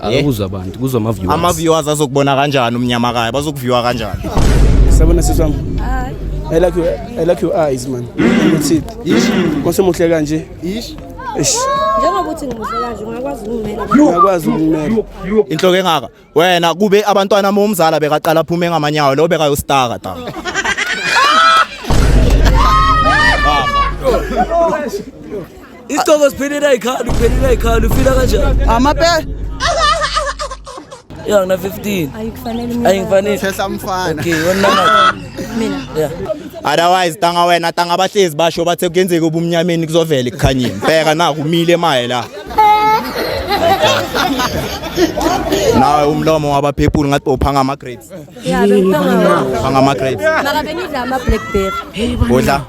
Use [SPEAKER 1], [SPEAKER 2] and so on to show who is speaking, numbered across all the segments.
[SPEAKER 1] akuzwa abantu kuzwa
[SPEAKER 2] ama-viewers azokubona kanjani umnyama kaya bazokuviewa kanjani?
[SPEAKER 3] Sabona siswami. I like your eyes man. Uthi kosemuhle kanje.
[SPEAKER 4] Njengoba uthi ngimuhle kanje ungakwazi
[SPEAKER 3] ukumela.
[SPEAKER 2] Inhloko engaka wena kube abantwana bomzala bekaqala aphume ngamanyawo lo bekayostaka ta.
[SPEAKER 5] Isicoko siphelele ikhali ufila kanjani?
[SPEAKER 3] Amape.
[SPEAKER 5] Yeah, na 15. Ayikufanele.
[SPEAKER 3] Thehla mfana.
[SPEAKER 5] Okay, wena
[SPEAKER 4] mina.
[SPEAKER 5] Yeah.
[SPEAKER 2] Otherwise tanga abahlezi basho bathe kuyenzeka ubumnyameni kuzovela ikukhanyeni. Bheka na kumile emaye la. Nawe umlomo wabaphepuli ngathi uphanga ama grapes.
[SPEAKER 4] Yeah,
[SPEAKER 2] uphanga ama grapes.
[SPEAKER 4] Mara benidla ama blackberry.
[SPEAKER 2] Udla.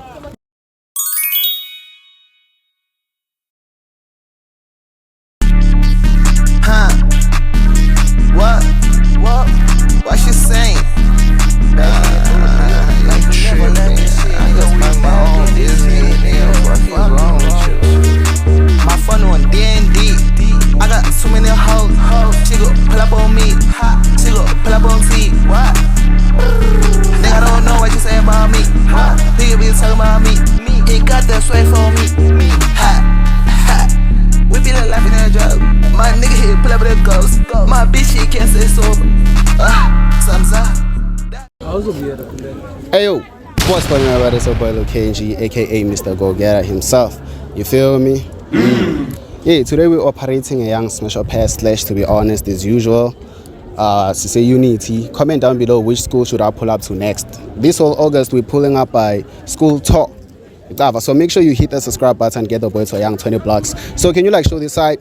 [SPEAKER 6] What she saying? Like never let me see. I just mind my own business. What's wrong with you? My phone on D&D. I got too many hoes. She go pull up on me. She go pull up on T. What? Nigga don't know what you say about me. Nigga be talking about me. Ain't got that sway for me. We be like laughing at a joke. My nigga here pull up with a ghost. My bitch she can't say sober. Thumbs up.
[SPEAKER 7] Hey yo, what's going on about this boy Lil KNG, aka Mr. Go Getter himself. You feel me? Yeah, today we're operating a young smash up pass slash, to be honest, as usual. To say Unity, comment down below which school should I pull up to next. This whole August we're pulling up by school tour. So make sure you hit the subscribe button and get the boy to a young 20 blocks. So can you like show this side?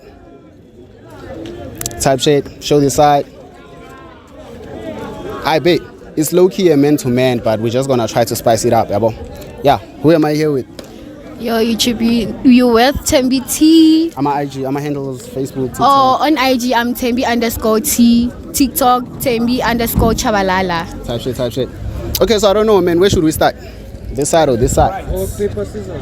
[SPEAKER 7] Type shit, show this side. I bet it's low-key a man-to-man, but we're just gonna try to spice it up, yabo. Yeah, who am I here with?
[SPEAKER 8] Yo, YouTube, you with Tembi T.
[SPEAKER 7] I'm on IG, I'm on handles Facebook, TikTok.
[SPEAKER 8] Oh, on IG, I'm Tembi_T. TikTok, Tembi_Chabalala.
[SPEAKER 7] Type shit. Okay, so I don't know, man, where should we start? This side or this side?
[SPEAKER 3] Paper, scissors.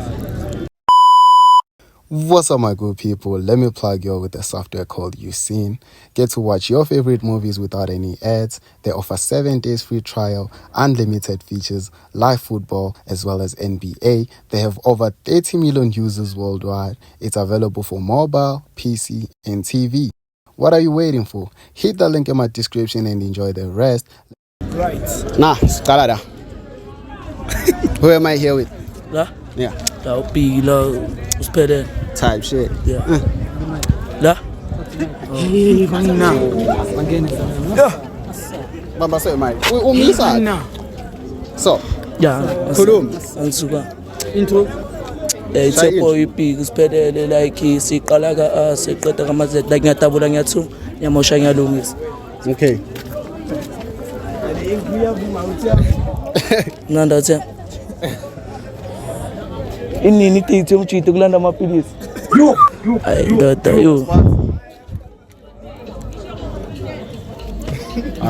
[SPEAKER 7] What's up, my good people? Let me plug you with a software called Useem. Get to watch your favorite movies without any ads. They offer 7 days free trial, unlimited features, live football, as well as NBA. They have over 30 million users worldwide. It's available for mobile, PC, and TV. What are you waiting for? Hit the link in my description and enjoy the rest.
[SPEAKER 3] Right.
[SPEAKER 7] Nah, Skalada. Who am I here with? Yeah. Type shit.
[SPEAKER 5] Yeah. La?
[SPEAKER 7] Baba say Mike. Umisa. So.
[SPEAKER 5] Yeah.
[SPEAKER 7] Kulum.
[SPEAKER 5] Ansuka. Intro. It's a boy big spedele like siqala ka siqeda kamazet like ngiyatabula ngiyathu ngiyamosha ngiyalungisa.
[SPEAKER 7] Okay.
[SPEAKER 5] Nanda tse. Inini tithi umjito kulanda amaphilisi. Ay ndoda yo.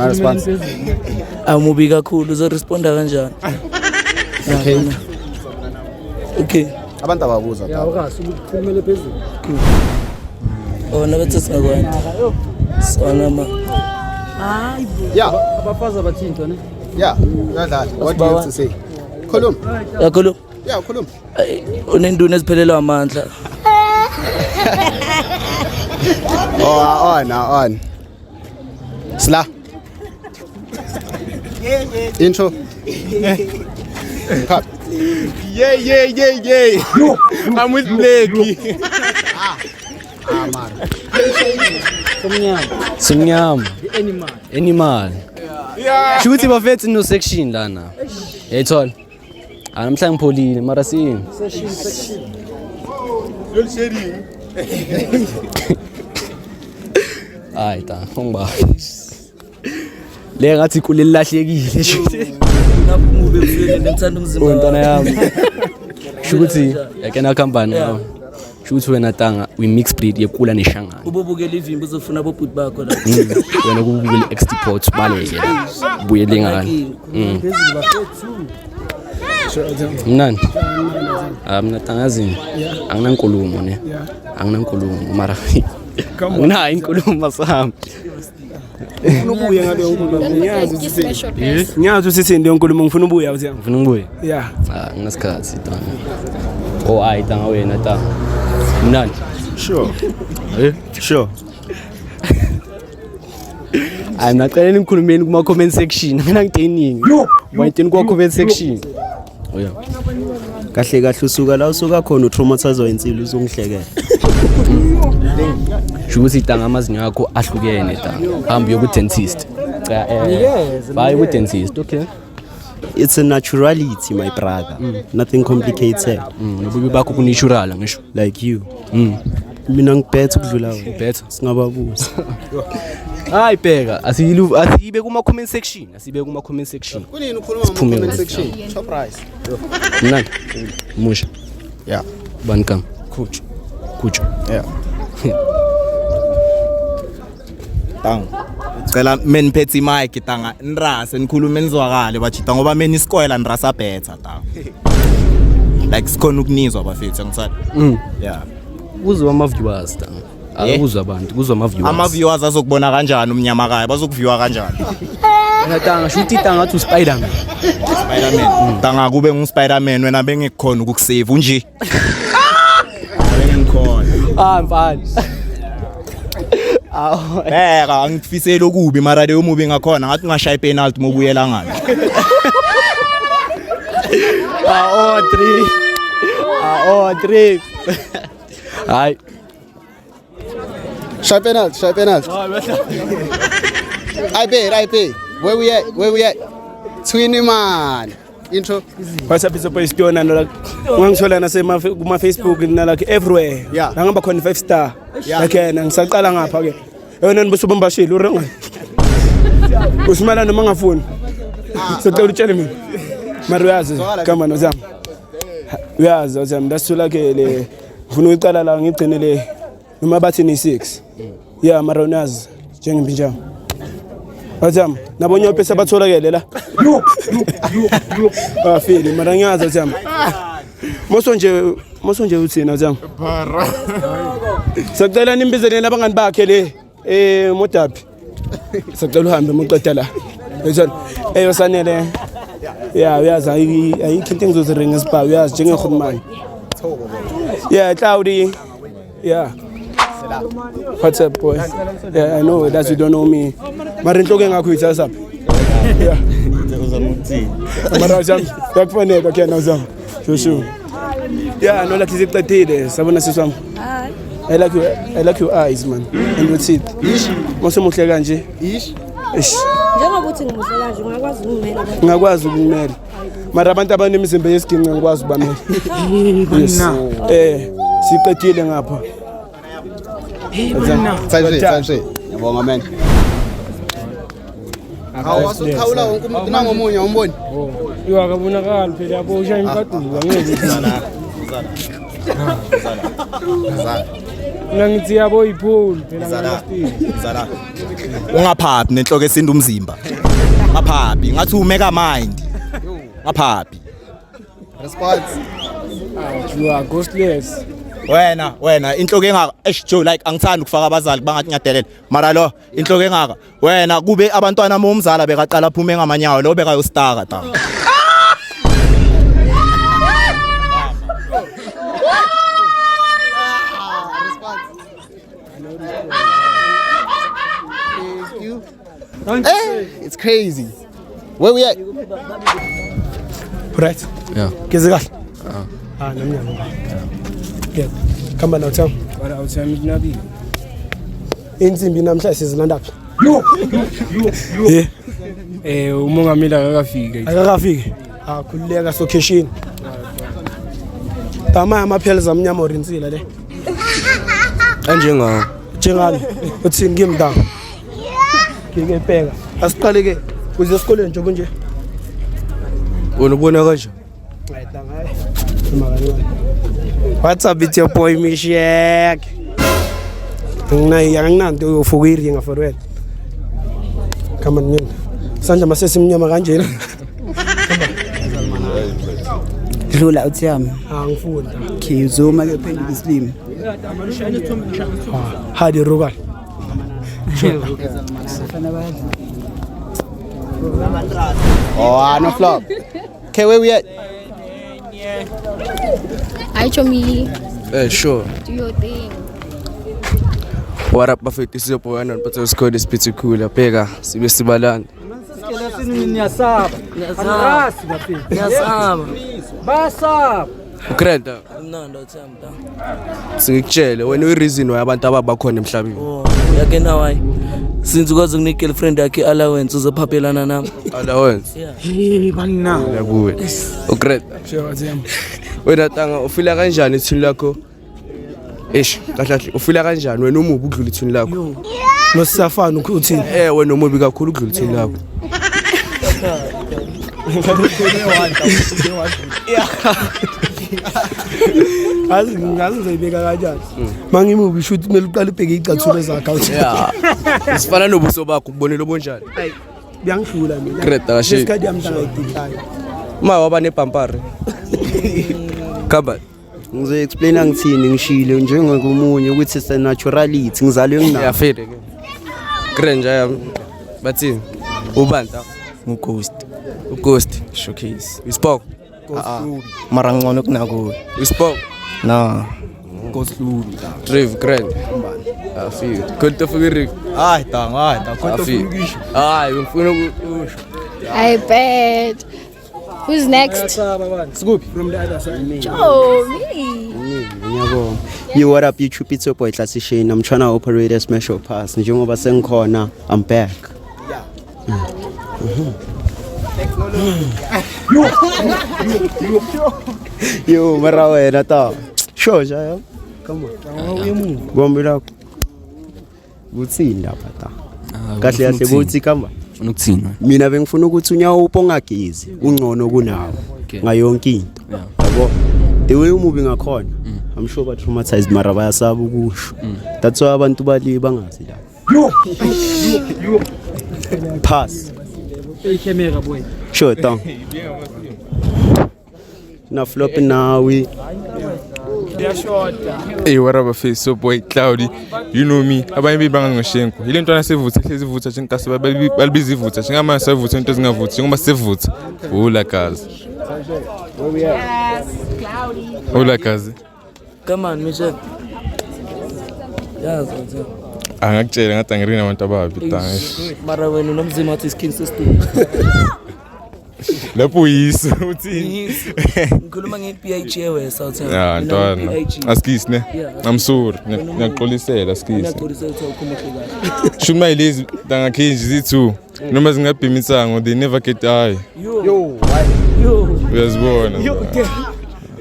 [SPEAKER 7] Response.
[SPEAKER 5] Amubi kakhulu uzoresponda kanjani?
[SPEAKER 7] Okay.
[SPEAKER 5] Okay.
[SPEAKER 7] Abantu ababuza.
[SPEAKER 3] Yeah, ukukhulumela phezulu.
[SPEAKER 5] Oh, nabathi singakwani. Sona ma.
[SPEAKER 4] Hayi bo.
[SPEAKER 7] Yeah.
[SPEAKER 3] Abafazi abathinto ne?
[SPEAKER 7] Yeah. What do you have to say? Khulum.
[SPEAKER 5] Ya khulum.
[SPEAKER 7] Yeah, khulum.
[SPEAKER 5] Unenduna eziphelelwa amandla.
[SPEAKER 7] On. Sla. Intro. Cut.
[SPEAKER 2] Yeah. I'm with Blakey.
[SPEAKER 1] Simnyama. Animal.
[SPEAKER 2] Yeah.
[SPEAKER 1] Shuthi bafethu no section lana. Yayithola. Namhla ngipholile mara sini.
[SPEAKER 3] Section.
[SPEAKER 2] You're sharing.
[SPEAKER 1] Hayi ta, ngba. Le ngathi kuleli lahlekile shuthi.
[SPEAKER 5] Ngaphume befike ngithanda umzimba.
[SPEAKER 1] Untwana yami. Shuthi yakena company yami. Shuthi wena tanga we mix breed yekula neshangana.
[SPEAKER 5] Ubobukela ivimba uzofuna abobhuti bakho la.
[SPEAKER 1] Wena kubukela export baleke la. Buyele ngani.
[SPEAKER 3] Phezulu bafethu.
[SPEAKER 1] Mnani? Mina tangazini. Anginankulumo ne. Anginankulumo mara Anginayo inkulumo sami.
[SPEAKER 3] Ubuye ngale nkulumo. Ngiyazi usithi ndiyo nkulumo ngifuna ubuya uthiyami.
[SPEAKER 1] Ufuna ngibuye?
[SPEAKER 3] Yeah.
[SPEAKER 1] Nginasikhathi tanga. Oh hayi tanga wena tanga. Mnandi.
[SPEAKER 2] Sure. Sure.
[SPEAKER 1] Anacela nikhulumeni kuma comment section. Mina ngidaining. Wayitini kwa comment section. Oya.
[SPEAKER 9] Kahle kahle usuka la usuka khona utraumatizwa insilo uzongihlekela.
[SPEAKER 1] Shukuthi tanga amazinyo akho ahlukene tanga. Hambi yoku dentist. Bye ku dentist, okay?
[SPEAKER 9] It's a naturality, my brother. Nothing complicated.
[SPEAKER 1] Nobubi bakho kunatural ngisho.
[SPEAKER 9] Like you. Mina ngiphethe ukudlula wena.
[SPEAKER 1] Better.
[SPEAKER 9] Singababuza.
[SPEAKER 1] Hayi bheka, asibe kuma comment section,
[SPEAKER 7] Kunini ukhuluma ngama comment section? Top price.
[SPEAKER 1] Mnandi. Musha.
[SPEAKER 7] Yeah.
[SPEAKER 1] Bankam.
[SPEAKER 7] Kucho. Yeah.
[SPEAKER 2] Tanga. Cela meniphethe mic tanga. Nrase nikhulume nizwakale bachita ngoba mina iskoela nrasa better tanga. Like sikhona ukunizwa bafethu ngithatha. Yeah.
[SPEAKER 1] Uzwa ama viewers tanga. Akuzwa abantu, kuzwa ama viewers.
[SPEAKER 2] Ama viewers azokubona kanjani umnyama kaya bazokuviewa kanjani?
[SPEAKER 1] Wena tanga shuthi tanga to Spider-Man.
[SPEAKER 2] Spider-Man. Tanga kube ngu-Spider-Man wena bengikhona ukukusave nje. Bengikhona.
[SPEAKER 1] Mfana.
[SPEAKER 2] Bheka angifisela okubi mara leyo movie ngakhona ngathi ngashaya penalty mobuyela ngani.
[SPEAKER 1] 3. Hayi.
[SPEAKER 7] Shy penalty. I pay. Where we at? Twinny man. Intro.
[SPEAKER 3] WhatsApp is a spiona no like ngangithola nasema kuma Facebook na like everywhere.
[SPEAKER 7] Yeah.
[SPEAKER 3] Ngamba khona 5 star. Like ngisaqala ngapha ke. Yona nibusuba mbashilo urenga. Usimala noma ngafuni. Socela utshele mina. Mara uyazi kama nozama. Uyazi uzama ndasithola ke le ngifuna uyiqala la ngigcine le noma bathi ni 6. Yeah, mara uyazi njengimpinjama. Azam nabonye pesa batholakele la. Afili mara ngiyazi azam. Moso nje uthina azam. Sacela nimbizele nabangani bakhe le Modapi. Sacela uhambe muqeda la. Yezona eyosanele. Yeah, uyazi ayikho into engizoziringa isiba uyazi njengehulumani. Yeah, Cloudy. Yeah. What's up, boy? Yeah, I know that you don't know me. Marintoke ngakho itsasa saphi? Yeah. Mara jam, yakufanele ke na uzama. Shushu. Yeah, no like iziqedile, sabona siswami. I like your eyes, man. And your teeth. Mose muhle kanje. Ish.
[SPEAKER 4] Njengoba uthi ngimuhle kanje ngakwazi ukumela.
[SPEAKER 3] Ngakwazi ukumela. Mara abantu abanemizimba yesiginqe ngikwazi ubamela. Yes. Siqedile ngapha.
[SPEAKER 7] Sanjay. Yabonga man. Awasukhaula wonke umuntu nangomunye umboni.
[SPEAKER 3] Iwakabonakala phela yabo usha imfaduka ngeke. Ngithi yabo ipholi phela
[SPEAKER 2] Zala. Ungaphaphi nenhloko esinda umzimba. Ngaphaphi ngathi umeka mind. Ngaphaphi.
[SPEAKER 7] Response.
[SPEAKER 3] You are ghostless.
[SPEAKER 2] Wena inhloko engaka Joe like angithanda ukufaka abazali bangathi ngiyadelela mara lo inhloko engaka wena kube abantwana bomzala bekaqala phume ngamanyawo lo bekayostaka ta
[SPEAKER 7] Hey, it's crazy. Where we at?
[SPEAKER 3] Right.
[SPEAKER 1] Yeah.
[SPEAKER 3] Kezeka. Namnyama. Yeah. Kamba na utham. Wala utham nabi. Insimbi namhla sizilanda phi? Umongameli akakafiki. Khulileka socation. Tama amaphela zamnyama orinsila le.
[SPEAKER 1] Anjengawo.
[SPEAKER 3] Njengalo uthi ngimdanga. Ngike pheka. Asiqale ke kuze esikoleni nje kunje.
[SPEAKER 1] Unobona kanje?
[SPEAKER 3] Hayi danga. What's up with your boy Mishek? Nginanto yofukiri ngaforwela. Come on mina. Sanje masese mnyama kanjena.
[SPEAKER 10] Dlula uthi yami.
[SPEAKER 3] Angifunda.
[SPEAKER 10] Khizuma ke phendula isilimi.
[SPEAKER 3] Hadi Rogal.
[SPEAKER 7] Oh, no flop. Okay, where we at?
[SPEAKER 8] Hi, Chomi.
[SPEAKER 1] Sure.
[SPEAKER 8] Do your thing.
[SPEAKER 1] What up, bafethu sizophana niphathe isikole isiphithi cool pheka sibe sibalana. Ukrenta
[SPEAKER 5] Mnandi uthemba.
[SPEAKER 1] singikutshele wena i-reason why abantu ababakhona emhlabeni.
[SPEAKER 5] Yake nawayi. Since ukwazi ukunika girlfriend yakhe allowance uzophaphelana nami.
[SPEAKER 1] Allowance.
[SPEAKER 3] Banna.
[SPEAKER 1] Yakuwe. Ukrenta. Wena tanga ufila kanjani ithini lakho? Kahle ufila kanjani wena umubi ukudlula ithini lakho?
[SPEAKER 3] Nosafana ukuthini?
[SPEAKER 1] Wena umubi kakhulu ukudlula ithini lakho.
[SPEAKER 3] Ngazi ngizayibeka kanjani. Mangimubi shoot kumele uqale ubheke icathulo zakhe.
[SPEAKER 1] Sifana nobuso bakho ukubonela obonjani.
[SPEAKER 3] Biyangidlula mina.
[SPEAKER 1] Kreta kahle.
[SPEAKER 3] Isikhathi yami ngidikhayo.
[SPEAKER 1] Ma waba nepampare. Kaba
[SPEAKER 9] Ngizoexplaina ngithini ngishilo njengokumunye ukuthi it's a naturality ngizalwe ngina.
[SPEAKER 1] Yafede ke. Grenja yami. Bathini? Ubanta. Ghost showcase. We spoke.
[SPEAKER 2] Mara ngcono kunako.
[SPEAKER 1] We spoke.
[SPEAKER 2] Na. Goslubi.
[SPEAKER 1] Drive grand. Afio. Konto fugiri.
[SPEAKER 2] Hayi tanga. Konto fugisho.
[SPEAKER 1] Ngifuna ukusho.
[SPEAKER 8] I bet. Who's next?
[SPEAKER 3] Scoop from the other side.
[SPEAKER 8] Oh, me.
[SPEAKER 9] Yo, what up YouTube? It's your boy Classy Shane. I'm trying to operate a special pass. Njengoba sengikhona, I'm back. Yo, mara wena ta. Sure, ja. Come on. Bombi lakho. Buthini lapha ta. Kahle kahle buthi kamba.
[SPEAKER 1] Ufuna ukuthini?
[SPEAKER 9] Mina bengifuna ukuthi unyawo upongagezi ungcono kunawo ngayonke into. Yabo. The way umubi ngakhona. I'm sure ba traumatized mara bayasaba ukusho. That's why abantu bali bangazi la. Pass.
[SPEAKER 3] Camera boy.
[SPEAKER 9] Sure thing. Na flop now we.
[SPEAKER 10] Hey, what up, face so boy Cloudy? You know me. Abanye banga ngishenko. Ile ntwana sevutha, hlezi vutha chinkasi balibizi vutha. Chingama sevutha into zingavutha, ngoba sevutha. Ula kazi.
[SPEAKER 8] Yes, Cloudy.
[SPEAKER 10] Ula kazi.
[SPEAKER 5] Come on, Michelle. Yazi.
[SPEAKER 10] Angakutshela ngathi angirina abantu ababi tanga.
[SPEAKER 5] Mara wena unomzima wathi skin system.
[SPEAKER 10] Lapho uyiso uthini?
[SPEAKER 5] Ngikhuluma nge-PH yeWest South.
[SPEAKER 10] Ya, ntwana. Askisi ne? I'm sorry. Ngiyaxolisela askisi.
[SPEAKER 5] Ngiyaxolisela ukuthi awukhumule.
[SPEAKER 10] Shuma ilezi tanga khinji zithu. Noma zingabhimitsango they never get high.
[SPEAKER 3] Yo.
[SPEAKER 10] Uyazibona.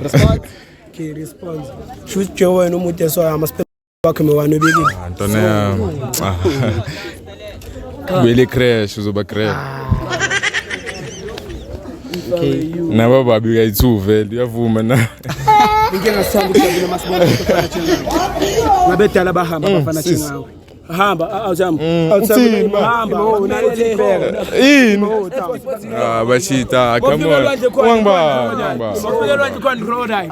[SPEAKER 3] Response. Okay, response. Shoot je wena umuntu eso ama-spec wakhe mewane obekile.
[SPEAKER 10] Ntwana yami. Wele crash uzoba crash.
[SPEAKER 3] Okay.
[SPEAKER 10] Naba babi uyayithu vele uyavuma na.
[SPEAKER 3] Ngike ngasithanda ukujabula masibona ukufana thina. Ngabedala bahamba bafana thina ngawe. Hamba awuthamba hamba unalethi phela.
[SPEAKER 10] Yini? Bashita come on. Wangba.
[SPEAKER 3] Wafukelwa nje khona crocodile.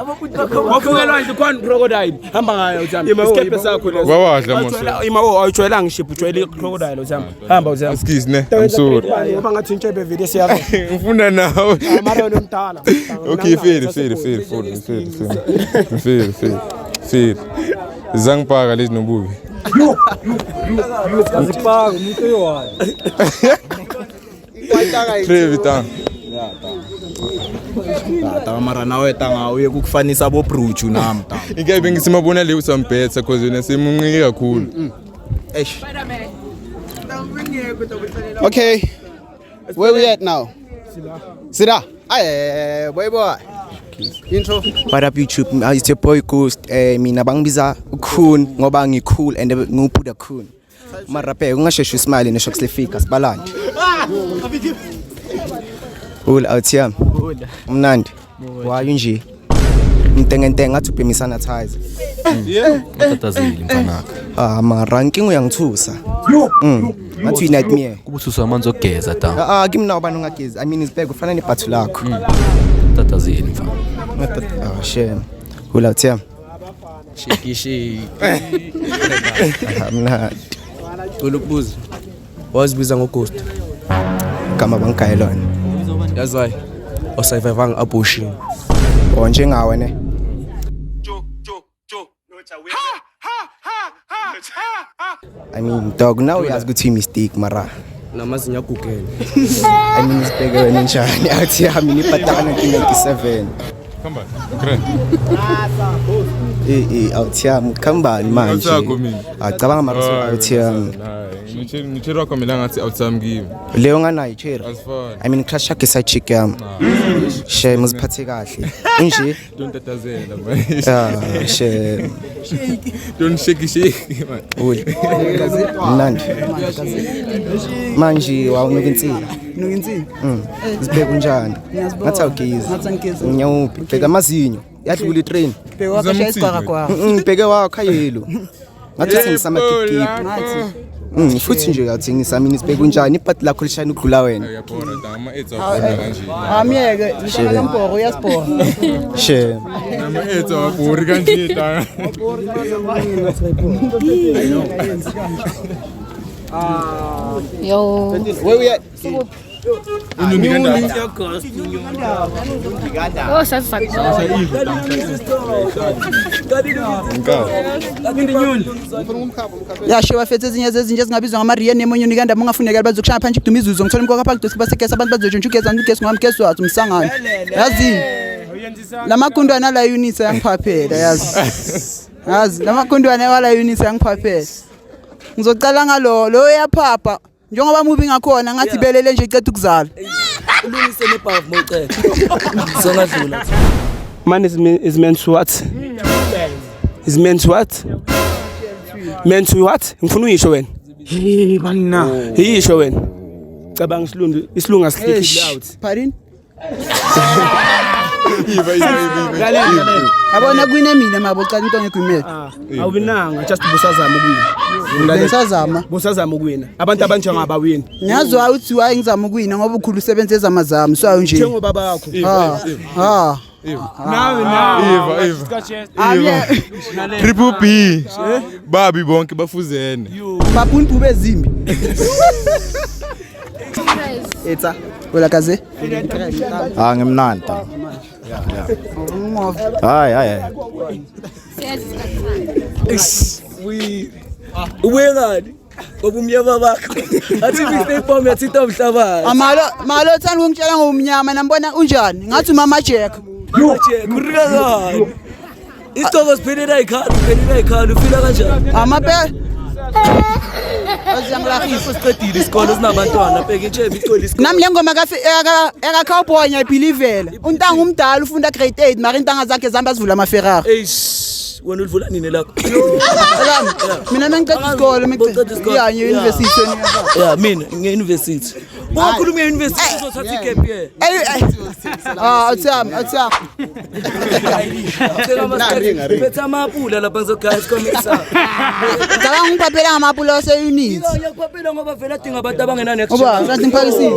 [SPEAKER 3] Wafukelwa nje khona crocodile. Hamba ngayo uthamba. Iskepe sakho leso.
[SPEAKER 10] Wawadla mose.
[SPEAKER 3] Imawo awujwayelanga ship ujwayele crocodile uthamba. Hamba uthamba.
[SPEAKER 10] Excuse ne. I'm sorry.
[SPEAKER 3] Ngoba ngathi intshebe video siyaba.
[SPEAKER 10] Ngifuna nawe.
[SPEAKER 3] Mara wena umdala.
[SPEAKER 10] Okay, fair. Zangipaka lezi nobubi.
[SPEAKER 3] Azipaka umuntu yowayo.
[SPEAKER 10] Trevita.
[SPEAKER 2] Tanga mara nawe tanga uye kukufanisa abo Bruchu nami tanga.
[SPEAKER 10] Ingabe bengisimabona le usamphetha cause wena semunqike kakhulu.
[SPEAKER 2] Eish.
[SPEAKER 7] Okay. Where we at now? Sida. Aye, boy. Intro.
[SPEAKER 11] What up YouTube? It's your boy Ghost. Mina bangibiza ukhun ngoba ngicool and nguphuda khun. Mara phela ungasheshe usmile nesho kuslefika sibalande. Out yami. Mnandi. Wayo nje. Ngitenge ngathi ubhemi sanitize.
[SPEAKER 1] Tatazeli mfanaka.
[SPEAKER 11] Ma ranking uyangithusa. Ngathi nightmare.
[SPEAKER 1] Kubuthuswa amanzi ogeza ta.
[SPEAKER 11] Kimi nawo bani ungageza. I mean isibheke ufana nebhathu lakho.
[SPEAKER 1] Tatazeli mfanaka.
[SPEAKER 11] Shame. Out yami.
[SPEAKER 1] Shake.
[SPEAKER 11] Mna
[SPEAKER 1] Ulukubuza. Wazibiza ngo-ghost.
[SPEAKER 11] kama bangikayelona.
[SPEAKER 1] That's why. Osayivanga abortion.
[SPEAKER 11] Njengawe ne. I mean, dog, now uyazi ukuthi mistake mara.
[SPEAKER 1] Namazinyo agugele.
[SPEAKER 11] I mean, isibheke wena njani? Athi yami niphataka 1997.
[SPEAKER 10] Come back.
[SPEAKER 11] Awuthi yami khambani manje. Acabanga mara awuthi yami.
[SPEAKER 10] Ngitshela kwami la ngathi awutsami kimi.
[SPEAKER 11] Leyo nganayo chera.
[SPEAKER 10] Asifani.
[SPEAKER 11] I mean, crush yakhe side chick yami. She muziphathe kahle. Unje?
[SPEAKER 10] Don't tatazela man.
[SPEAKER 11] She
[SPEAKER 10] Don't shake man.
[SPEAKER 11] Uli. Mnandi. Manje wawunuka insini.
[SPEAKER 12] Nuka insini?
[SPEAKER 11] Sibheke kunjani? Ngathi awugezi. Nyawuphi? Bheka amazinyo. Yadlula itrain.
[SPEAKER 12] Bheke wakho shaya isigwara kwakho.
[SPEAKER 11] Bheke wakho ayelo. Ngathi singisama kikip. Futhi nje uyathengisa mina sibheke kunjani ibhati lakho lishayina ukudlula wena.
[SPEAKER 10] Uyabona dama ethu awufuna kanje.
[SPEAKER 12] Amiyeke, ngicela lempoko uyasibona.
[SPEAKER 11] She.
[SPEAKER 10] Nama ethu awubhori kanje dama.
[SPEAKER 8] Yo.
[SPEAKER 11] Where we at?
[SPEAKER 8] Oh, sasa.
[SPEAKER 12] Yasho bafethe ezinye zezinje ezingabizwa ngama-Rian nemonye unikanda mungafuneka bazokushaya phansi kuduma izuzo ngithola imkoka phakathi dosibasegesa abantu bazojuntsha ugeza ngigesi ngamgesi wathi umsangano yazini lamakundwana la unisa yangiphaphela yazi lamakundwana wala unisa yangiphaphela ngizocala ngalo uyaphapha njengoba mubi ngakhona ngathi belele nje iceda ukuzala
[SPEAKER 5] ulungise nebhavu mocela songadlula
[SPEAKER 3] Man is meant to what? Is meant to what? Meant to what? Ngifuna uyisho wena.
[SPEAKER 12] bana
[SPEAKER 3] Yisho wena. Cabanga isilunga sihlikile out.
[SPEAKER 12] Pardon? Abona kwine mina mabo cala into ngegwimela.
[SPEAKER 3] Awubinanga just busazama ukuwina.
[SPEAKER 12] Ngiyasazama.
[SPEAKER 3] Busazama ukuwina. Abantu abanjenga abawini.
[SPEAKER 12] Ngiyazwa ukuthi waye ngizama ukuwina ngoba ukhulu usebenza ezamazami so nje.
[SPEAKER 3] Njengoba baba yakho.
[SPEAKER 10] Nawe. Triple B. Babi bonke bafuzene.
[SPEAKER 12] Babuntu bezimbi. Etsa. Wela kaze.
[SPEAKER 2] Ngimnandi. Hayi.
[SPEAKER 5] Ubengani ngobumnyama bakho athi mistake bomb yathita umhlaba
[SPEAKER 12] Malo thanda ukungitshela ngomnyama nambona unjani ngathi mama Jack
[SPEAKER 5] kurikazana isicoko siphelele ikhali ufila kanjani
[SPEAKER 12] amape
[SPEAKER 5] aziyangilahisa siqedile isikole sinabantwana bheke nje igcwele isikole
[SPEAKER 12] nami lengoma eka cowboy ngiyibhilivela untanga umdala ufunda grade 8 mara intanga zakhe zihamba zivula ama Ferrari
[SPEAKER 5] wena ulivula nini lakho
[SPEAKER 12] mina mengicela isikole ngicela university
[SPEAKER 5] mina nge-university ungakhuluma nge-university uzothatha igap ye
[SPEAKER 12] atham
[SPEAKER 5] betha amapula lapha ngizogaya isikomisa
[SPEAKER 12] ngicabanga ngiphaphela ngamapula ase-unit
[SPEAKER 5] ngiyakuphaphela ngoba vele adinga abantu abangenani
[SPEAKER 12] oba kanti ngiphakisile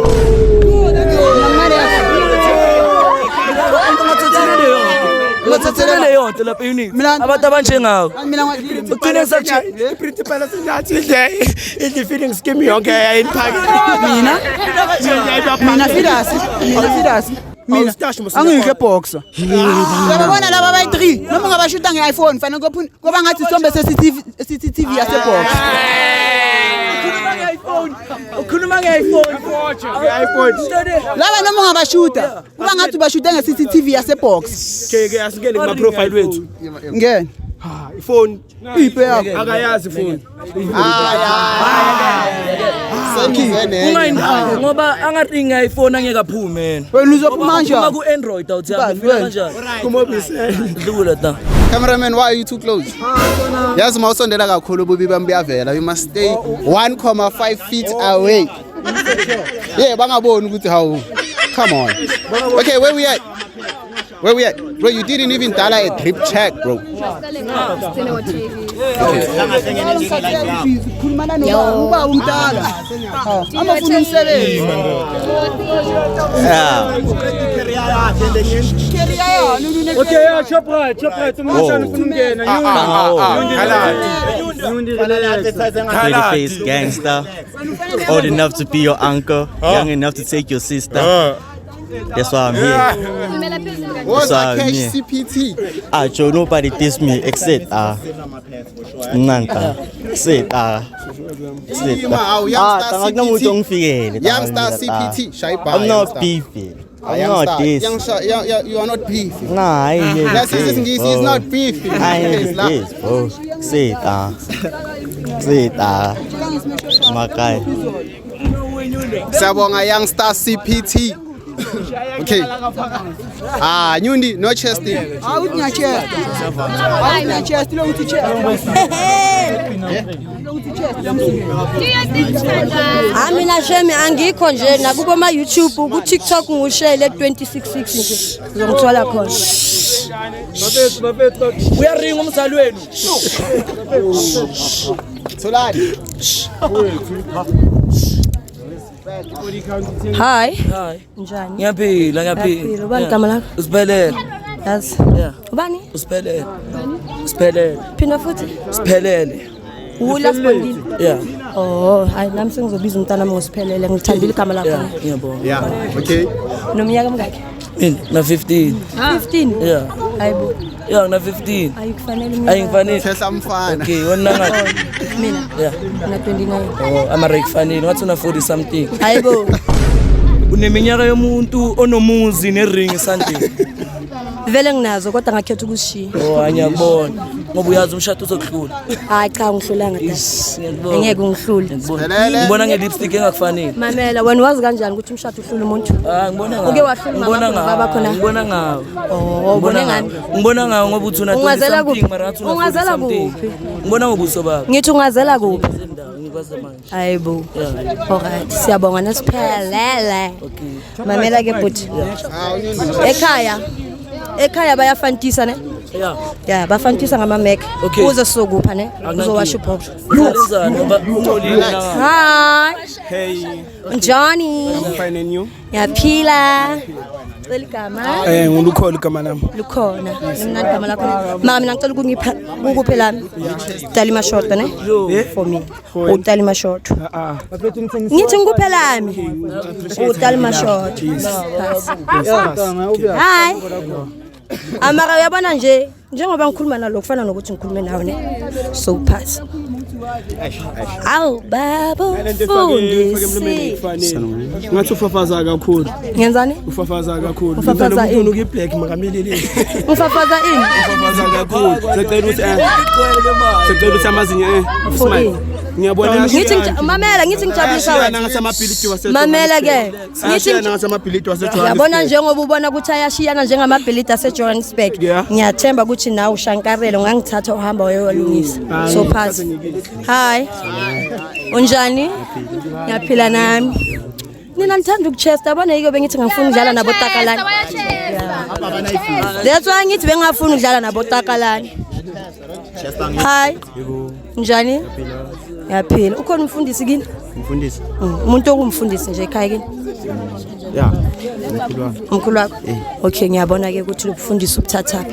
[SPEAKER 5] Ngothathelele yonke lapha eunique. Abantu abanjengawo.
[SPEAKER 12] Mina
[SPEAKER 5] ugcine sathi
[SPEAKER 3] principal asengathi nje feeling scheme yonke yayiphaki.
[SPEAKER 12] Mina Fidas. Mina angike boxer. Yabona laba bayi3 noma ungabashuta nge-iPhone fanele ngoba ngathi isombe se-CCTV yase-box.
[SPEAKER 5] Ukhuluma nge-iPhone.
[SPEAKER 12] Laba noma ungabashuta kuba ngathi ubashuta nge-CCTV yase-box.
[SPEAKER 3] Ke asikele ngama-profile wethu.
[SPEAKER 12] Ngene.
[SPEAKER 3] Ifone
[SPEAKER 12] ipe yakho
[SPEAKER 3] akayazi ifone.
[SPEAKER 5] Ungayindawo ngoba angathi nge-iPhone angeke aphume mina.
[SPEAKER 12] Wena uzophuma kanjani?
[SPEAKER 5] Uma ku-Android awuthanda ufika kanjani? Dlula ta.
[SPEAKER 7] Cameraman, why are you too close? Yazi mawusondela kakhulu ububi bami buyavela. You must stay 1.5 feet away. Yeah, bangaboni ukuthi how. Come on. Okay, where we at? Bro, you didn't even dial a drip check, bro.
[SPEAKER 3] Okay, yeah, chop right.
[SPEAKER 9] Face gangster, old enough to be your uncle, young enough to take your sister. That's why I'm here.
[SPEAKER 7] What's that cash
[SPEAKER 9] here.
[SPEAKER 7] CPT?
[SPEAKER 9] Joe, nobody diss me except Nanta.
[SPEAKER 7] Youngster CPT.
[SPEAKER 9] I'm not beefy. I'm not this.
[SPEAKER 7] You are not beefy.
[SPEAKER 9] Nah, I ain't here.
[SPEAKER 7] He's not beefy.
[SPEAKER 9] I ain't this, bro. Makai.
[SPEAKER 7] Sabonga youngster CPT. Okay. Nyundi, no chesting.
[SPEAKER 4] Mina sheme angikho nje nakubo ma YouTube ku TikTok ngushele 266 nje ngizongithola khona.
[SPEAKER 5] Uyaringa umzali wenu.
[SPEAKER 7] Tholani.
[SPEAKER 4] Hi.
[SPEAKER 5] Njani? Ngiyaphila.
[SPEAKER 4] Ubani igama lakho?
[SPEAKER 5] Usiphelele.
[SPEAKER 4] Yazi.
[SPEAKER 5] Yeah.
[SPEAKER 4] Ubani?
[SPEAKER 5] Usiphelele.
[SPEAKER 4] Phinda futhi.
[SPEAKER 5] Siphelele.
[SPEAKER 4] Ula sibondile.
[SPEAKER 5] Yeah.
[SPEAKER 4] Oh, hayi nami sengizobiza umntana ngosiphelele ngithandile igama lakho.
[SPEAKER 5] Ngiyabona.
[SPEAKER 7] Yeah. Okay.
[SPEAKER 4] Nomnyaka mngaki?
[SPEAKER 5] Na 15.
[SPEAKER 4] 15.
[SPEAKER 5] Yeah.
[SPEAKER 4] Hayibo.
[SPEAKER 5] Yeah, na 15.
[SPEAKER 4] Ayikufanele mina.
[SPEAKER 5] Ayikufanele.
[SPEAKER 7] Thesa mfana.
[SPEAKER 5] Okay, wena ngathi?
[SPEAKER 4] Mina.
[SPEAKER 5] Yeah.
[SPEAKER 4] Na 29.
[SPEAKER 5] Oh, amara ikufanele. Wathi una 40 something.
[SPEAKER 4] Hayibo.
[SPEAKER 5] Uneminyaka yomuntu onomuzi nering esandleni.
[SPEAKER 4] Vele nginazo kodwa ngakhetha ukushiya.
[SPEAKER 5] Oh, angiyakubona. Ngoba uyazi umshado uzokudlula.
[SPEAKER 4] Hayi cha ngihlulanga
[SPEAKER 5] Yes,
[SPEAKER 4] tata.
[SPEAKER 5] ngiyakubona.
[SPEAKER 4] Engeke ungihlule.
[SPEAKER 5] Ngibona nge-lipstick engakufanele.
[SPEAKER 4] Mamela wena wazi kanjani ukuthi umshado uhlula umuntu?
[SPEAKER 5] Ngibona ngawo.
[SPEAKER 4] Uke wahlula mama baba khona.
[SPEAKER 5] Ngibona ngawo.
[SPEAKER 4] Oh, ubone ngani?
[SPEAKER 5] Ngibona ngawo ngoba uthi una
[SPEAKER 4] Ungazela
[SPEAKER 5] something
[SPEAKER 4] kuphi?
[SPEAKER 5] mara athi una
[SPEAKER 4] Ungazela
[SPEAKER 5] something.
[SPEAKER 4] kuphi?
[SPEAKER 5] Ngibona ngobuso bakho.
[SPEAKER 4] Ngithi ungazela kuphi?
[SPEAKER 5] Ngikwazi manje.
[SPEAKER 4] Hayibo. Alright, siyabonga nasiphelele.
[SPEAKER 5] Okay.
[SPEAKER 4] Mamela ke futhi. Ekhaya bayafantisa ne?
[SPEAKER 5] Yeah.
[SPEAKER 4] Yeah, bafantisa ngama Mac.
[SPEAKER 5] Okay.
[SPEAKER 4] Uze sokupha ne? Uzowasha uphoko.
[SPEAKER 5] Ngizenzani ngoba uxolile na.
[SPEAKER 4] Hi.
[SPEAKER 3] Hey.
[SPEAKER 4] Johnny.
[SPEAKER 3] I'm fine and you?
[SPEAKER 4] Yaphila. Cela igama.
[SPEAKER 3] Ngulukholo igama lami.
[SPEAKER 4] Lukhona. Mina igama lakho. Mama mina ngicela ukungipha ukuphe lami. Dali mashort ne? For me. Udali mashort. Ngithi ngikuphe lami. Udali mashort. Hi. Amara uyabona nje njengoba ngikhuluma nalo kufana nokuthi ngikhulume nawe ne. So pass. Aw babo fundisi.
[SPEAKER 3] Ngathi ufafaza kakhulu.
[SPEAKER 4] Ngenzani?
[SPEAKER 3] Ufafaza kakhulu.
[SPEAKER 4] Ufafaza ini?
[SPEAKER 3] Umuntu black makamelele.
[SPEAKER 4] Ufafaza ini?
[SPEAKER 3] Ufafaza kakhulu. Secela ukuthi amazinyo smile. Ngiyabona
[SPEAKER 4] ngithi mamela ngithi ngijabulisa wena
[SPEAKER 3] ngasamabhilidi wase
[SPEAKER 4] mamela ke
[SPEAKER 3] ngithi ngasamabhilidi wase Johannesburg
[SPEAKER 4] yabona njengoba ubona ukuthi ayashiyana njengamabhilidi ase Johannesburg ngiyathemba ukuthi nawe ushankarele ungangithatha uhamba wayolungisa so pass hi unjani ngiyaphila nami nina ngithanda ukuchesta yabona yiko bengithi ngifuna ukudlala nabo Takalani that's why ngithi bengafuna ukudlala nabo Takalani hi njani yaphila ukhona umfundisi kini
[SPEAKER 9] Umfundisi
[SPEAKER 4] umuntu ongumfundisi nje ekhaya kini
[SPEAKER 9] yeah
[SPEAKER 4] umkhulu wakho okay ngiyabona ke ukuthi ukufundisa ubuthatha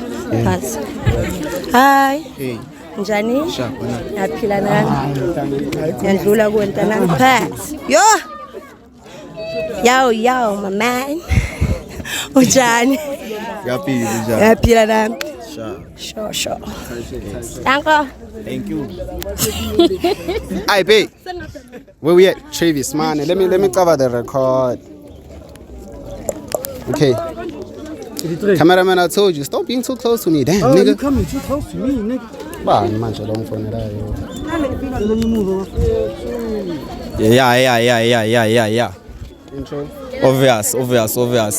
[SPEAKER 4] phansi hi njani yaphila nami yandlula kuwentanami phansi yo my man unjani yaphila nami sure
[SPEAKER 7] Thank you. Hey, babe. Where we at? Travis, man. Let me cover the record. Okay. Cameraman, I told you, stop being too close to me, damn, nigga.
[SPEAKER 3] You coming too close to me, nigga.
[SPEAKER 7] Bah, man, I don't phone
[SPEAKER 2] Yeah.
[SPEAKER 7] Intro.
[SPEAKER 2] Obvious.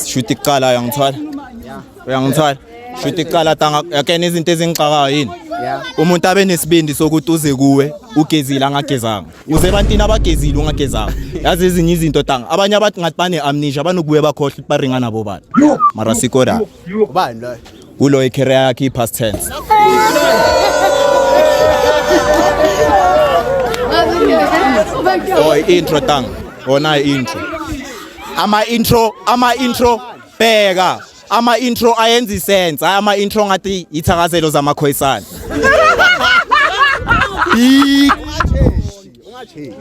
[SPEAKER 2] Shoot ikala uyangithwala. Shoot ikala tanga yakene izinto ezingixakayo yini? Umuntu abe nesibindi sokuthi uze kuwe ugezile angagezanga. Uze ebantini abagezile ungagezanga. Yazi ezinye izinto tanga. Abanye abantu ngathi bane amnesia banokubuye bakhohle baringa nabo bani. Mara sikora.
[SPEAKER 7] Ubani lo?
[SPEAKER 2] kulo career yakhe past tense. Oh, intro tang. Ona intro. Ama intro bheka. Ama intro ayenza isense. Ama intro ngathi ithakazelo zamakhoyisana.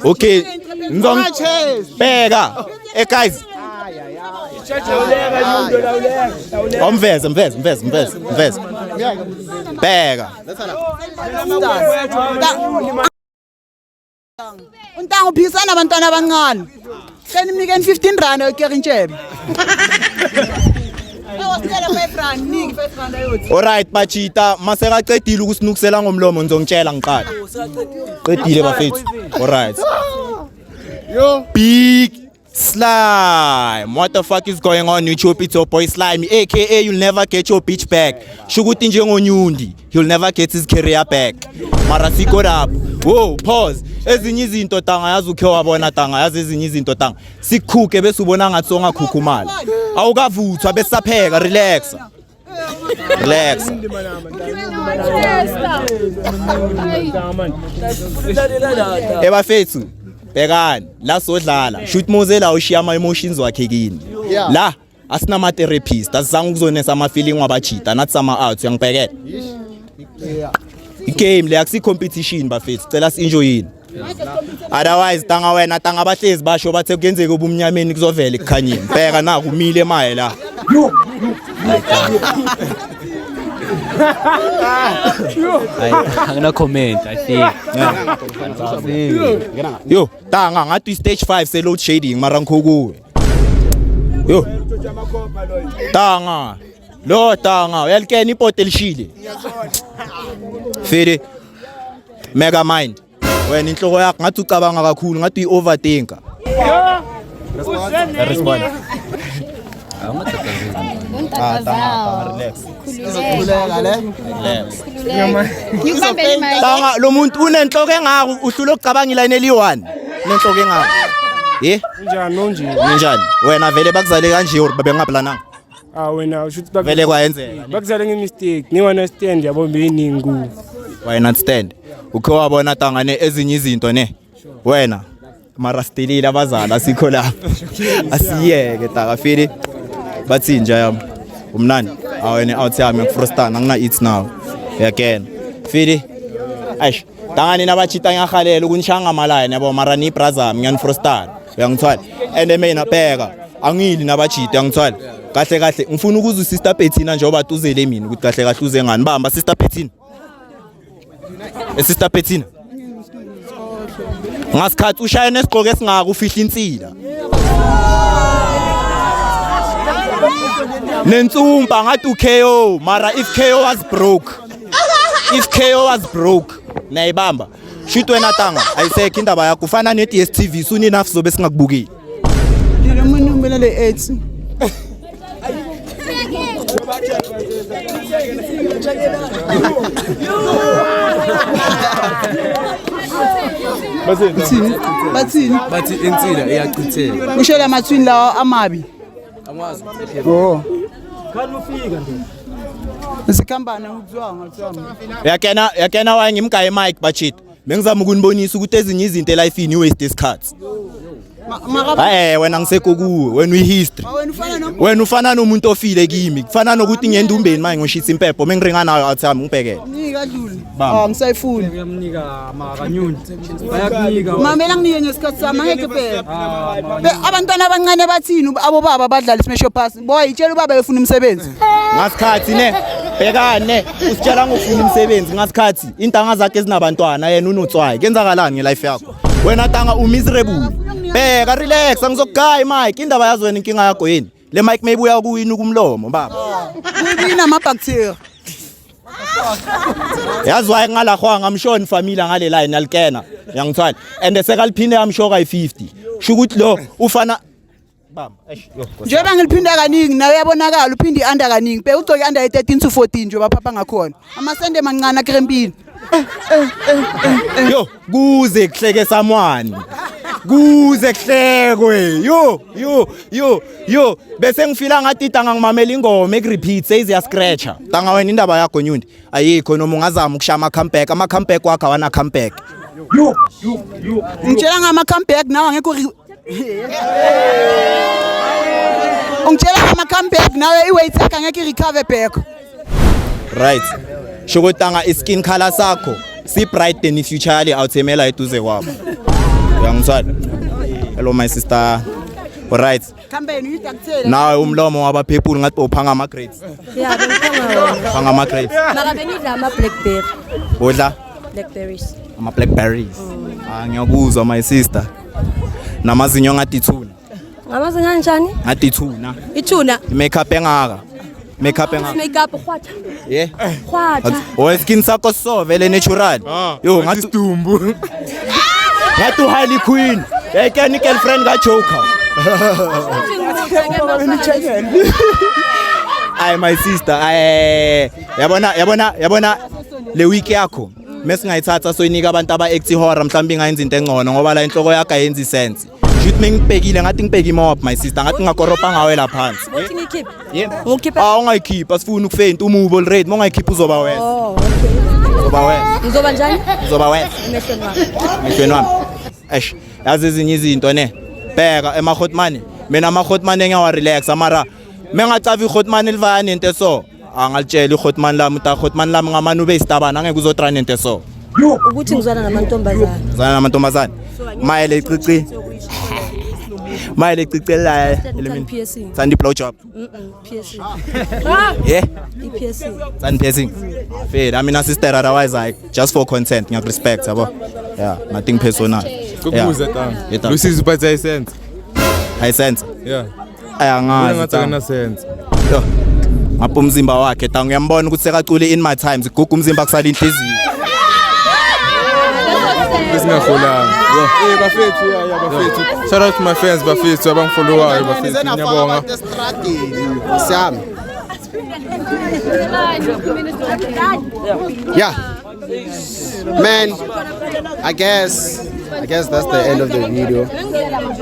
[SPEAKER 2] Okay. Bheka. Guys. Mveze. Bheka.
[SPEAKER 12] Untanga uphisana abantwana abancane. Senimnike 15 rand ekere intshebe.
[SPEAKER 2] Alright Bachita, masekaqedile ukusinukisela ngomlomo ngizongitshela ngiqala. Qedile bafethu. Alright. Yo big slime. What the fuck is going on YouTube? It's your boy Slime, aka you'll never get your bitch back. Shukuthi njengonyundi, he'll never get his career back. Mara siko up. Whoa, pause. Ezinye izinto tanga yazi ukhe wabona tanga yazi ezinye izinto tanga. Sikhuke bese ubona ngathi ongakhukhumala. Awukavuthwa bese sapheka, relax. Relax. Bafethu. Bekani la sodlala shoot mozela ushiya ama emotions wakhe kini la asina ama therapist asizange ukuzonesa ama feeling wabachita nathi sama out uyangibhekela igame le akusi competition bafethu cela si enjoy yini otherwise tanga wena tanga abahlezi basho bathe kuyenzeka ubumnyameni kuzovela ekukhanyeni bheka na kumile emaye la
[SPEAKER 13] I'm gonna comment, I think.
[SPEAKER 2] Yo, tanga ngathi stage 5 se load shading mara ngikhukuwe. Yo. Tanga. Lo tanga, uyalkena ipoto elishile. Fede. Mega mind. Wena inhloko yakho ngathi ucabanga kakhulu, ngathi uoverthinker. Respond. Tanga lo muntu unenhloko engako uhlula ukucabanga iline eli1 unenhloko engako njani wena vele bakuzale kanje or babengaplananga
[SPEAKER 3] wena ushuthi
[SPEAKER 2] vele kwayenzeka
[SPEAKER 3] bakuzale ngemistake ni understand yabo beningu
[SPEAKER 2] why understand ukho wabona tangane ezinye izinto ne wena mara stilile abazala sikho lapha asiyeke taka fili bathi nje yami umnandi awena out yami ngifrustana ngina eat now again fili aish tangani nabachita ngiyahalela ukunishanga amalaya yabo mara ni brother ngiyanifrustana uyangithwala and mina bheka angili nabachita uyangithwala kahle ngifuna ukuza sister Bettina njengoba tuzele mina ukuthi kahle uze ngani bamba sister Bettina sister Bettina ngasikhathi ushaya nesigqoko esingaka ufihla insila nensumpa ngathi uKO mara if KO was broke nayibamba shit wena tanga ayisekho indaba yakho ufana ne DStv suni enough zobe singakubukeli
[SPEAKER 12] lelo muntu umela le 8
[SPEAKER 1] bathi insila iyachitheka
[SPEAKER 12] ushela amathwini lawa amabi
[SPEAKER 1] amwazi
[SPEAKER 12] kanufika nje isikhambana ukuzwa ngathami
[SPEAKER 2] yakena waye ngimgaye mic bachita bengizama ukunibonisa ukuthi ezinye izinto elifini waste isikhathi wena ngiseko kuwe wena uhistory wena ufana nomuntu ofile kimi kufana nokuthi ngiyendumbeni manje ngoshitha impepho mengiringa nayo athami ngibhekele
[SPEAKER 12] nikadluli ngisayifuni
[SPEAKER 14] ngiyamnika makanyuni bayakunika
[SPEAKER 12] mamela nginike ngesikhathi sami angeke phela abantwana abancane bathini abo baba badlala ismesho pass boy itshela ubaba efuna umsebenzi
[SPEAKER 2] ngasikhathi ne bhekane usitshela ngofuna umsebenzi ngasikhathi intanga zakhe ezinabantwana yena unotswayi kenzakalani ngelife yakho wena tanga umiserable bheka relax angizokugaya mic indaba yazi wena inkinga yakho yini le mic maybe uyakuwina kumlomo baba
[SPEAKER 12] kuyina ama bacteria
[SPEAKER 2] yazi waye ngala khwanga amshoni family ngale line alikena yangithwala and sekaliphinde amsho kayi50 shukuthi lo ufana bamba
[SPEAKER 12] njengoba ngiliphinda kaningi nawe uyabonakala uphinde i-under kaningi bhe ugcoke under 13 to 14 nje baphapha ngakhona amasende mancane akrempini
[SPEAKER 2] yo kuze kuhleke samwani kuze kuhlekwe yo bese ngifila ngathi tanga ngimamela ingoma ekurepeat seyiya scratcher tanga wena indaba yakho Nyundi ayikho noma ungazama ukushaya ama comeback wakho awana comeback
[SPEAKER 12] ngitshela ngama comeback nawe angekho ungitshela ngama comeback nawe iweight yakho angeke recover back
[SPEAKER 2] right shokotanga iskin color sakho si bright than future yali awuthemela eduze kwabo uyangithwala hello my sister alright
[SPEAKER 12] campaign uyitakuthela
[SPEAKER 2] nawe umlomo waba people ngathi uphanga ama grades
[SPEAKER 4] Yeah, bengiphanga
[SPEAKER 2] phanga ama grades
[SPEAKER 4] mara bengidla ama blackberry.
[SPEAKER 2] udla
[SPEAKER 4] Blackberries.
[SPEAKER 2] ama blackberries ngiyakuzwa my sister namazinyo ngathi ithuna
[SPEAKER 4] Ngamazinyo kanjani?
[SPEAKER 2] ngathi ithuna
[SPEAKER 4] Ithuna.
[SPEAKER 2] makeup engaka
[SPEAKER 4] Makeup khwatha.
[SPEAKER 2] yeah
[SPEAKER 4] Khwatha.
[SPEAKER 2] o skin sakho so vele natural yo ngathi dumbu ngathi highly queen yake girlfriend ka Joker ay my sister yabona le week yakho mesingayithatha so inika abantu aba active horror mhlawumbe ingayenza into engcono ngoba la inhloko yakho ayenzi sense shoot mengibhekile ngathi ngibheke mob my sister ngathi ngakoropa ngawe la phansi
[SPEAKER 4] Uthi ngikhiphe?
[SPEAKER 2] yebo
[SPEAKER 4] Ngikhipha.
[SPEAKER 2] ungayikhipha sifuna ukufeint umubo already mongayikhipha uzoba wena
[SPEAKER 4] Oh, okay.
[SPEAKER 2] uzoba wena
[SPEAKER 4] Ngizoba njani?
[SPEAKER 2] uzoba wena
[SPEAKER 4] Emehlweni wami.
[SPEAKER 2] mehlweni wami eish yazi ezinye izinto ne bheka ema-hotman mina ama-hotman engiyawa relax mara mengacavi i-hotman elivaya nento so angalitshela i-hotman lami uta hotman lami ngamani ube isitabana angeke uzotra nento so
[SPEAKER 4] Ukuthi ngizwana namantombazana.
[SPEAKER 2] zana namantombazane mayele cici mayele cici la
[SPEAKER 4] Element PSC.
[SPEAKER 2] sandi blow job
[SPEAKER 4] PSC.
[SPEAKER 2] yeah
[SPEAKER 4] PSC.
[SPEAKER 2] sandi piercing fair I mean sister otherwise like just for content ngiyak respect yabo yeah nothing personal
[SPEAKER 10] Kubuza tanga. Lusizi uphatha isense.
[SPEAKER 2] high sense
[SPEAKER 10] Yeah.
[SPEAKER 2] ayangazi
[SPEAKER 10] Ngathana sense.
[SPEAKER 2] yo ngapha umzimba wakhe tanga uyambona ukuthi sekacule in my times igugu umzimba kusala inhliziyo
[SPEAKER 10] Singaholanga. Bafethu ya bafethu. Shout out to my fans bafethu abangifollowayo bafethu. Ngiyabonga.
[SPEAKER 7] Sam. Yeah. Man, I guess that's the end of the video.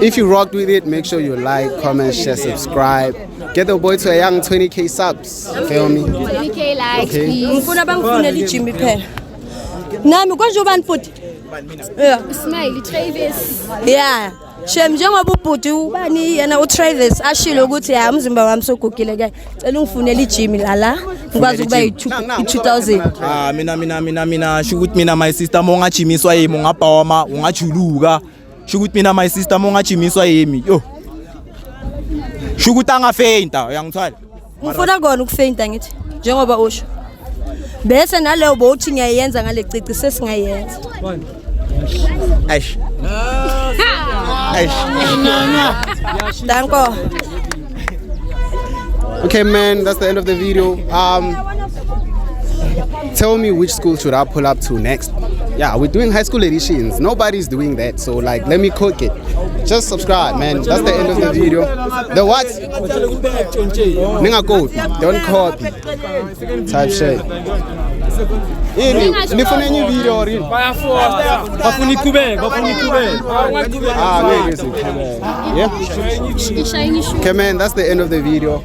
[SPEAKER 7] If you rocked with it, make sure you like, comment, share, subscribe. Get the boy to a young 20k subs. Feel me?
[SPEAKER 8] 20k likes,
[SPEAKER 7] Okay.
[SPEAKER 8] please.
[SPEAKER 4] Ngifuna bangifunele ijimmy phela. Nami konje ubani futhi? Yeah.
[SPEAKER 8] Smile, Travis.
[SPEAKER 4] Yeah. Shem njengoba ubhuti ubani yena uTravis ashilo ukuthi ya umzimba wami sogugile ke. Cela ungifunele ijimmy la. Ngikwazi ukuba i2000.
[SPEAKER 2] mina shukuthi mina my sister mongajimiswa yimi ungabhawama ungajuluka shukuthi mina my sister mongajimiswa yimi yo shukuthi angafeinta uyangithwala
[SPEAKER 4] Ngifuna kona ukufeinta ngithi njengoba usho. Bese naleyo bothi ngiyayenza ngale cici sesingayenza.
[SPEAKER 2] Eish.
[SPEAKER 4] Danko.
[SPEAKER 7] Okay, man, that's the end of the video. Tell me which school should I pull up to next? Yeah, we're doing high school editions. Nobody's doing that, so like, let me cook it. Just subscribe, man. That's the end of the video. The what? Ninga code. Don't copy. Type shit. Nifune new video or in?
[SPEAKER 14] Bafuni kube.
[SPEAKER 7] Ah, wait, is it? Yeah.
[SPEAKER 8] The shiny shoe.
[SPEAKER 7] Okay, man, that's the end of the video.